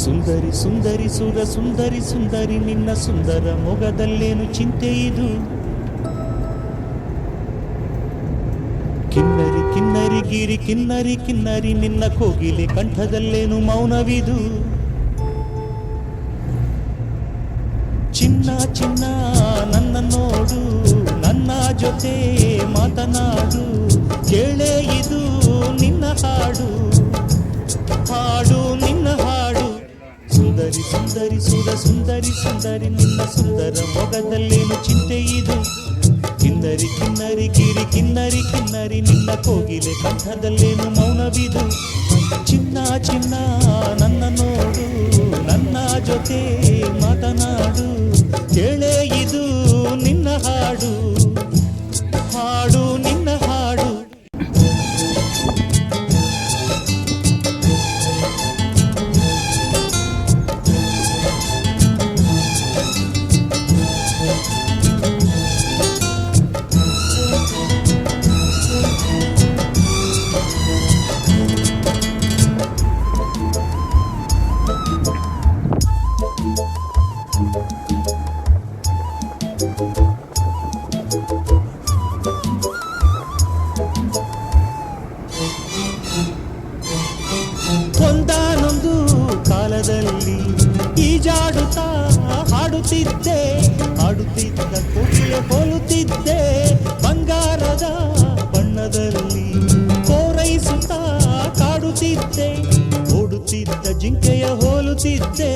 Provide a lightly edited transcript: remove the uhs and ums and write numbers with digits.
ಸುಂದರಿ ಸುಂದರಿ ಸುರ ಸುಂದರಿ ಸುಂದರಿ ನಿನ್ನ ಸುಂದರ ಮೊಗದಲ್ಲೇನು ಚಿಂತೆ ಇದು. ಕಿನ್ನರಿ ಕಿನ್ನರಿ ಗಿರಿ ಕಿನ್ನರಿ ಕಿನ್ನರಿ ನಿನ್ನ ಕೋಗಿಲೆ ಕಂಠದಲ್ಲೇನು ಮೌನವಿದು. ಚಿನ್ನ ಚಿನ್ನ ನನ್ನ ನೋಡು, ನನ್ನ ಜೊತೆ ಮಾತನಾಡು, ಕೇಳೇ ಇದು ನಿನ್ನ ಹಾಡು, ಹಾಡು ನಿನ್ನ ಹಾಡು. ಸುಂದರಿ ಸುಂದರಿ ಸುರ ಸುಂದರಿ ಸುಂದರಿ ನಿನ್ನ ಸುಂದರ ಮೊಗದಲ್ಲೇನು ಚಿಂತೆ ಇದು. ಕಿನ್ನರಿ ಕಿನ್ನರಿ ಗಿರಿ ಕಿನ್ನರಿ ಕಿನ್ನರಿ ನಿನ್ನ ಕೋಗಿಲೆ ಕಂಠದಲ್ಲೇನು ಮೌನವಿದು. ಚಿನ್ನ ಚಿನ್ನ ನನ್ನ ನೋಡು, ನನ್ನ ಜೊತೆ ಮಾತನಾಡು, ಕೇಳೇ ಇದು ನಿನ್ನ ಹಾಡು, ಹಾಡು ನಿನ್ನ ಹಾಡು. ಒಂದಾನೊಂದು ಕಾಲದಲ್ಲಿ ಈಜಾಡುತ್ತಾ ಹಾಡುತ್ತಿದ್ದೆ, ಹಾಡುತ್ತಿದ್ದ ಕೋಗಿಲೆ ಹೋಲುತ್ತಿದ್ದೆ, ಬಂಗಾರದ ಬಣ್ಣದಲ್ಲಿ ಕೋರೈಸುತ್ತಾ ಕಾಡುತ್ತಿದ್ದೆ, ಓಡುತ್ತಿದ್ದ ಜಿಂಕೆಯ ಹೋಲುತ್ತಿದ್ದೆ.